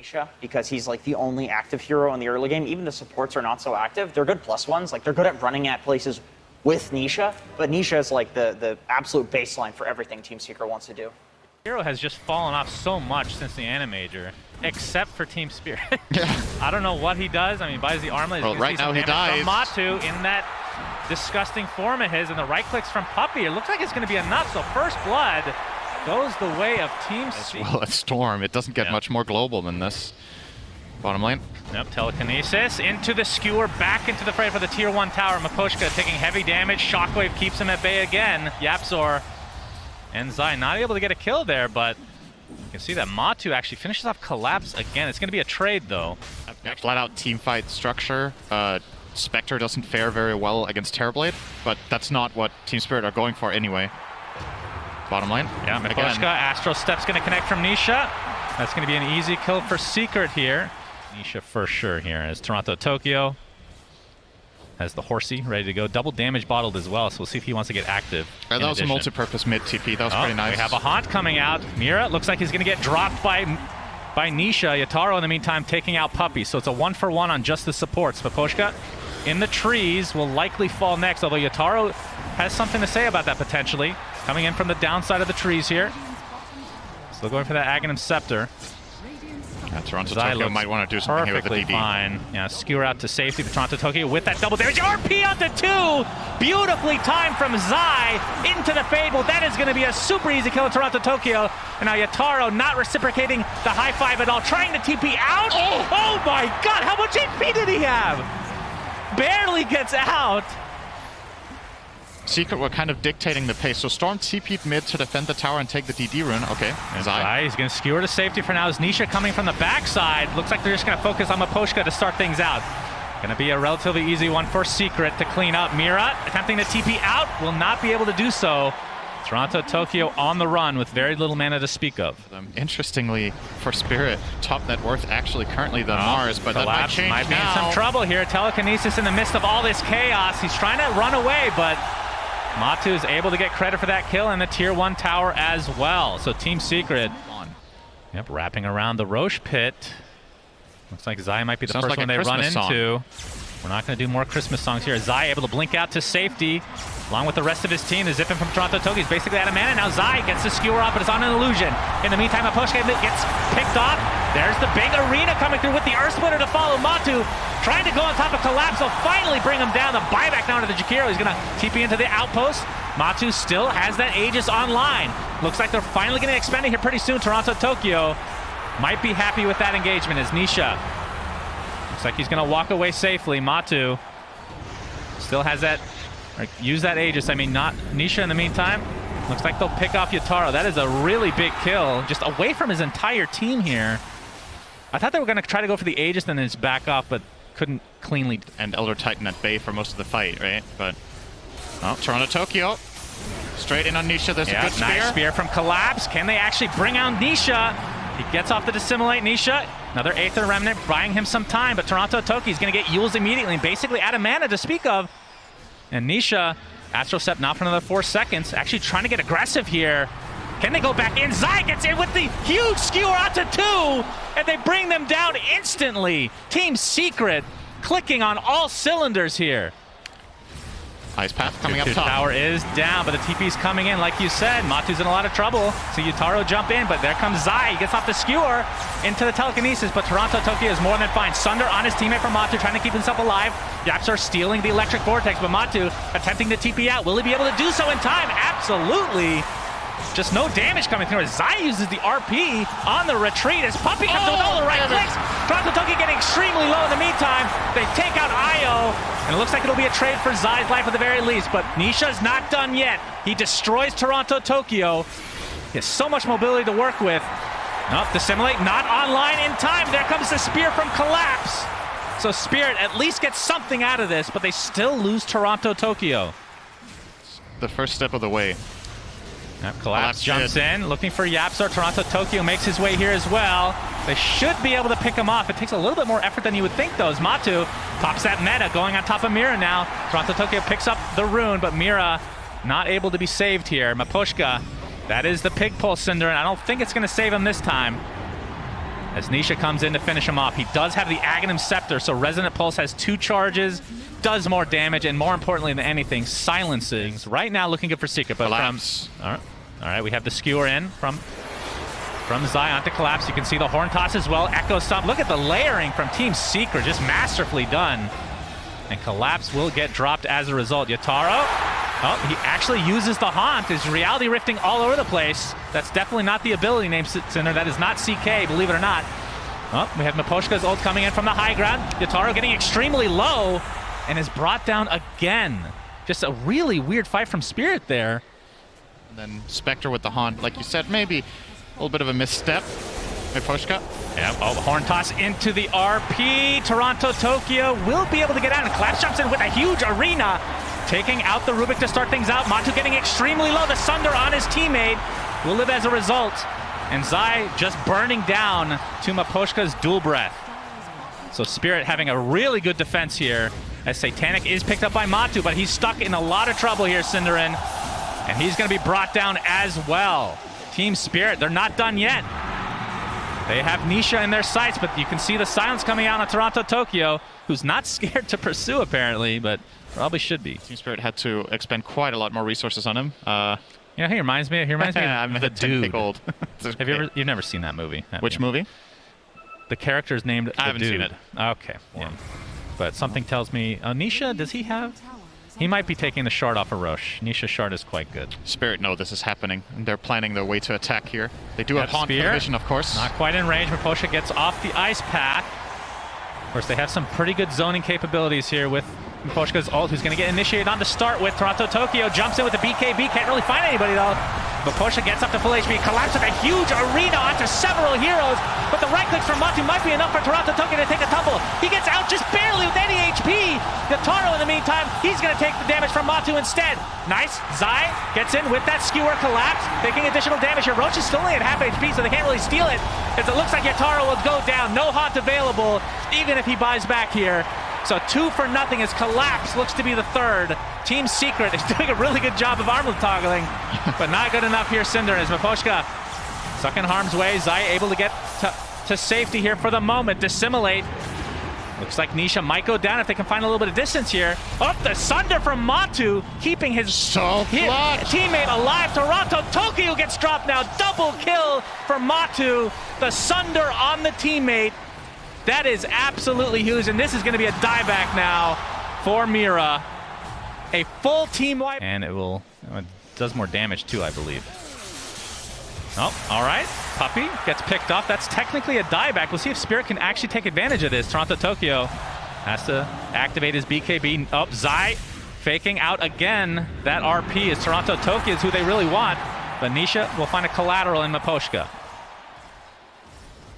Nisha because he's like the only active hero in the early game. Even the supports are not so active. They're good +1s. Like they're good at running at places with Nisha, but Nisha is like the absolute baseline for everything Team Secret wants to do. Hero has just fallen off so much since the Animajor, except for Team Spirit. Yeah. I don't know what he does. I mean, he buys the armlet. Well, right now he dies. Matu in that disgusting form of his, and the right clicks from Puppey. It looks like it's going to be enough. So first blood goes the way of Team Secret. Well, a Storm. It doesn't get much more global than this. Bottom lane. Yep, telekinesis into the skewer, back into the fray for the tier 1 tower. Miposhka taking heavy damage. Shockwave keeps him at bay again. Yapzor and Zai not able to get a kill there, but you can see that Matu actually finishes off Collapse again. It's going to be a trade, though. Flat out team fight structure. Spectre doesn't fare very well against Terrorblade, but that's not what Team Spirit are going for anyway. Bottom lane. Yeah, Miposhka, Astro Step's going to connect from Nisha. That's going to be an easy kill for Secret here. Nisha for sure here as Toronto Tokyo has the horsey ready to go. Double damage bottled as well, so we'll see if he wants to get active. That was a multi-purpose mid TP. That was pretty nice. We have a Haunt coming out. Mira looks like he's going to get dropped by Nisha. Yataro in the meantime taking out Puppey, so it's a 1-for-1 on just the supports. Miposhka in the trees will likely fall next, although Yataro has something to say about that potentially. Coming in from the downside of the trees here. Still going for that Aghanim Scepter. Yeah, Toronto Tokyo might want to do something here with the DD. Fine. Yeah, skewer out to safety for Toronto Tokyo with that double damage. RP onto 2! Beautifully timed from Zai into the Fable. That is going to be a super easy kill in Toronto Tokyo. And now Yataro not reciprocating the high five at all. Trying to TP out. Oh my god, how much HP did he have? Barely gets out. Secret were kind of dictating the pace. So Storm TP'd mid to defend the tower and take the DD rune. Okay, Zai. He's going to skewer to safety for now. Is Nisha coming from the backside? Looks like they're just going to focus on Miposhka to start things out. Going to be a relatively easy one for Secret to clean up. Mira attempting to TP out, will not be able to do so. Toronto Tokyo on the run with very little mana to speak of. Interestingly, for Spirit, top net worth actually currently the Mars, but that might change might be now. in some trouble here. Telekinesis in the midst of all this chaos. He's trying to run away, but Matu is able to get credit for that kill and the tier 1 tower as well. So Team Secret, wrapping around the Roche pit. Looks like Zai might be the first one they run into. We're not going to do more Christmas songs here. Zai able to blink out to safety, along with the rest of his team. They're zipping from Toronto Tokyo. He's basically out of mana. Now Zai gets the skewer off, but it's on an illusion. In the meantime, Miposhka gets picked off. There's the big arena coming through with the Earth Splitter to follow. Matu trying to go on top of Collapse. Will finally bring him down. The buyback down to the Jakiro. He's going to TP into the outpost. Matu still has that Aegis online. Looks like they're finally going to expend it here pretty soon. Toronto Tokyo might be happy with that engagement as Nisha. Looks like he's going to walk away safely. Matu still has that, or use that Aegis. I mean, not Nisha in the meantime. Looks like they'll pick off Yataro. That is a really big kill, just away from his entire team here. I thought they were going to try to go for the Aegis and then just back off, but couldn't cleanly. And Elder Titan at bay for most of the fight, right? But Toronto Tokyo straight in on Nisha. There's a good spear. Nice spear from Collapse. Can they actually bring out Nisha? He gets off the Dissimulate. Nisha, another Aether Remnant, buying him some time, but Toronto Tokyo is going to get Yules immediately and basically out of mana to speak of. And Nisha, Astral Step not for another 4 seconds, actually trying to get aggressive here. Can they go back in? Zai gets in with the huge skewer onto 2, and they bring them down instantly. Team Secret clicking on all cylinders here. Ice Path coming up top. Tower is down, but the TP's coming in, like you said. Matu's in a lot of trouble. See Yataro jump in, but there comes Zai. He gets off the skewer into the telekinesis, but Toronto Tokyo is more than fine. Sunder on his teammate from Matu, trying to keep himself alive. Yapzor stealing the electric vortex, but Matu attempting to TP out. Will he be able to do so in time? Absolutely. Just no damage coming through. Zai uses the RP on the retreat as Puppey comes in with all the right clicks. Toronto Tokyo getting extremely low in the meantime. They take out Io, and it looks like it'll be a trade for Zai's life at the very least, but Nisha's not done yet. He destroys Toronto Tokyo. He has so much mobility to work with. Nope, Dissimulate not online in time. There comes the spear from Collapse. So Spirit at least gets something out of this, but they still lose Toronto Tokyo. The first step of the way. Yep, Collapse jumps in, looking for Yapzor. Toronto Tokyo makes his way here as well. They should be able to pick him off. It takes a little bit more effort than you would think, though, as Matu pops that meta, going on top of Mira now. Toronto Tokyo picks up the rune, but Mira not able to be saved here. Miposhka, that is the Pig Pulse Cinder, and I don't think it's going to save him this time. as Nisha comes in to finish him off. He does have the Aghanim Scepter, so Resonant Pulse has 2 charges, does more damage, and more importantly than anything, silences. Right now looking good for Secret, but Collapse. All right, we have the skewer in from Zion to Collapse. You can see the Horn Toss as well. Echo Stomp. Look at the layering from Team Secret, just masterfully done. And Collapse will get dropped as a result. Yataro, oh, he actually uses the Haunt. He's reality rifting all over the place. That's definitely not the ability name center. That is not CK, believe it or not. Oh, we have Miposhka's ult coming in from the high ground. Yataro getting extremely low and is brought down again. Just a really weird fight from Spirit there. And then Spectre with the Haunt. Like you said, maybe a little bit of a misstep. Miposhka. Yeah, oh, Horn Toss into the RP. Toronto Tokyo will be able to get out, and Collapse jumps in with a huge arena, taking out the Rubik to start things out. Matu getting extremely low. The Sunder on his teammate will live as a result. And Zai just burning down to Miposhka's dual breath. So Spirit having a really good defense here, as Satanic is picked up by Matu, but he's stuck in a lot of trouble here, Cinderin. And he's going to be brought down as well. Team Spirit, they're not done yet. They have Nisha in their sights, but you can see the silence coming out on Toronto Tokyo, who's not scared to pursue apparently, but probably should be. Team Spirit had to expend quite a lot more resources on him. You know, he reminds me of the dude. Old. You've never seen that movie? Which movie? The character's named I haven't seen it. Okay. Yeah. But something tells me, Nisha, does he have? He might be taking the shard off of Roche. Nisha's shard is quite good. Spirit know this is happening, and they're planning their way to attack here. They do have Haunt Spear. vision, of course. Not quite in range. Miposha gets off the ice path. Of course, they have some pretty good zoning capabilities here with Miposhka's ult, who's going to get initiated on to start with. Toronto Tokyo jumps in with the BKB. Can't really find anybody, though. Miposha gets up to full HP. Collapse with a huge arena onto several heroes. But the right clicks from Matu might be enough for Toronto Tokyo to take a tumble. He gets out just barely with any HP. Yataro, in the meantime, he's going to take the damage from Matu instead. Nice. Zai gets in with that skewer. Collapse, taking additional damage here. Roche is still only at half HP, so they can't really steal it, as it looks like Yataro will go down. No Haunt available, even if he buys back here. So 2-0 as Collapse looks to be the third. Team Secret is doing a really good job of armor toggling, but not good enough here, Cinder, as Miposhka stuck in harm's way. Zai able to get to safety here for the moment. Dissimulate. Looks like Nisha might go down if they can find a little bit of distance here. Up the Sunder from Matu, keeping his teammate alive. Toronto Tokyo gets dropped now. Double kill for Matu. The Sunder on the teammate. That is absolutely huge, and this is going to be a dieback now for Mira. A full team wipe. And it does more damage too, I believe. Oh, all right. Puppy gets picked off. That's technically a dieback. We'll see if Spirit can actually take advantage of this. Toronto Tokyo has to activate his BKB. Oh, Zai faking out again. That RP is Toronto Tokyo is who they really want. But Nisha will find a collateral in Miposhka.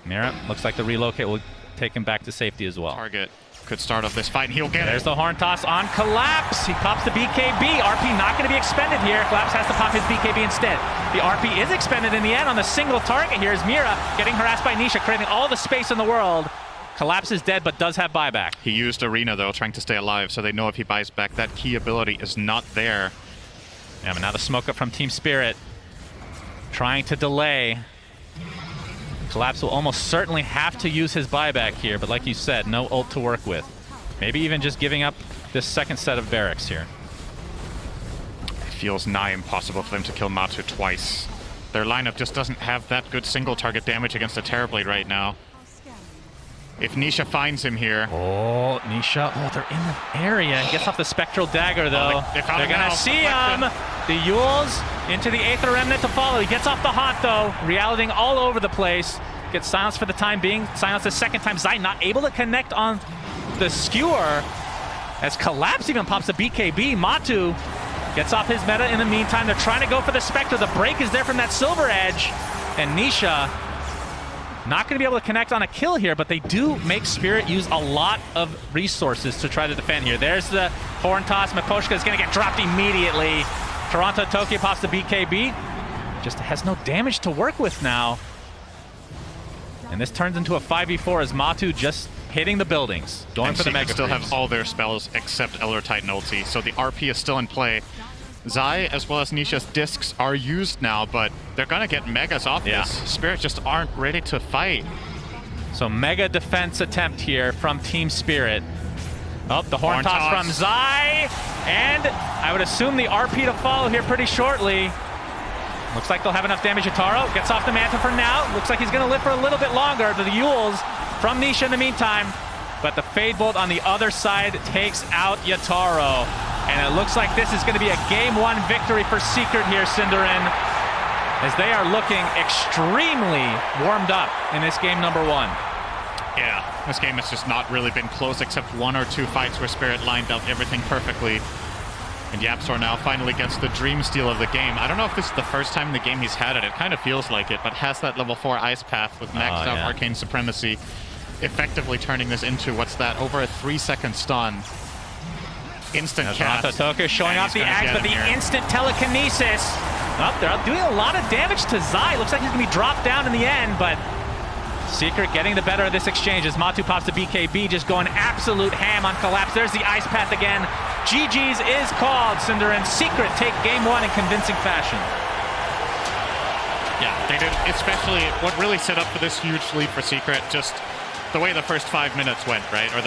Mira, looks like the relocate will take him back to safety as well. Target could start off this fight, and he'll get There's it. the Horn Toss on Collapse. He pops the BKB. RP not going to be expended here. Collapse has to pop his BKB instead. The RP is expended in the end on the single target here is Mira getting harassed by Nisha, creating all the space in the world. Collapse is dead, but does have buyback. He used Arena, though, trying to stay alive, so they know if he buys back, that key ability is not there. Yeah, but now the smoke up from Team Spirit, trying to delay. Collapse will almost certainly have to use his buyback here, but like you said, no ult to work with. Maybe even just giving up this second set of barracks here. It feels nigh impossible for them to kill Matu twice. Their lineup just doesn't have that good single target damage against a Terrorblade right now. If Nisha finds him here... Oh, Nisha. Oh, they're in the area. He gets off the Spectral Dagger, though. They're going to see him. The Yules into the Aether Remnant to follow. He gets off the Haunt, though. Realitying all over the place. Gets silenced for the time being. Silenced the second time. Zai not able to connect on the Skewer. As Collapse even pops a BKB. Matu gets off his meta in the meantime. They're trying to go for the Spectre. The break is there from that Silver Edge. And Nisha... not going to be able to connect on a kill here, but they do make Spirit use a lot of resources to try to defend here. There's the Horn Toss. Miposhka is going to get dropped immediately. Toronto Tokyo pops the BKB. Just has no damage to work with now. And this turns into a 5v4 as Matu just hitting the buildings. Going for the Mega still Creeps. have all their spells except Elder Titan ulti, so the RP is still in play. Zai, as well as Nisha's discs, are used now, but they're gonna get megas off this. Spirit just aren't ready to fight. So mega defense attempt here from Team Spirit. Oh, the horn toss from Zai. And I would assume the RP to follow here pretty shortly. Looks like they'll have enough damage. Yatoro gets off the Manta for now. Looks like he's going to live for a little bit longer. The Yules from Nisha in the meantime. But the Fade Bolt on the other side takes out Yatoro. And it looks like this is going to be a Game 1 victory for Secret here, Cinderin, as they are looking extremely warmed up in this game number 1. Yeah, this game has just not really been close except 1 or 2 fights where Spirit lined up everything perfectly. And Yapzor now finally gets the dream steal of the game. I don't know if this is the first time in the game he's had it. It kind of feels like it, but has that level 4 Ice Path with maxed out Arcane Supremacy, effectively turning this into, what's that, over a 3-second stun. Instant cast. Toku showing off the axe, but the instant telekinesis. Oh, they're doing a lot of damage to Zai. Looks like he's going to be dropped down in the end, but Secret getting the better of this exchange as Matu pops the BKB, just going absolute ham on Collapse. There's the Ice Path again. GG's is called, Cinder, and Secret take Game 1 in convincing fashion. Yeah, they did, especially what really set up for this huge lead for Secret, just the way the first 5 minutes went, right? Or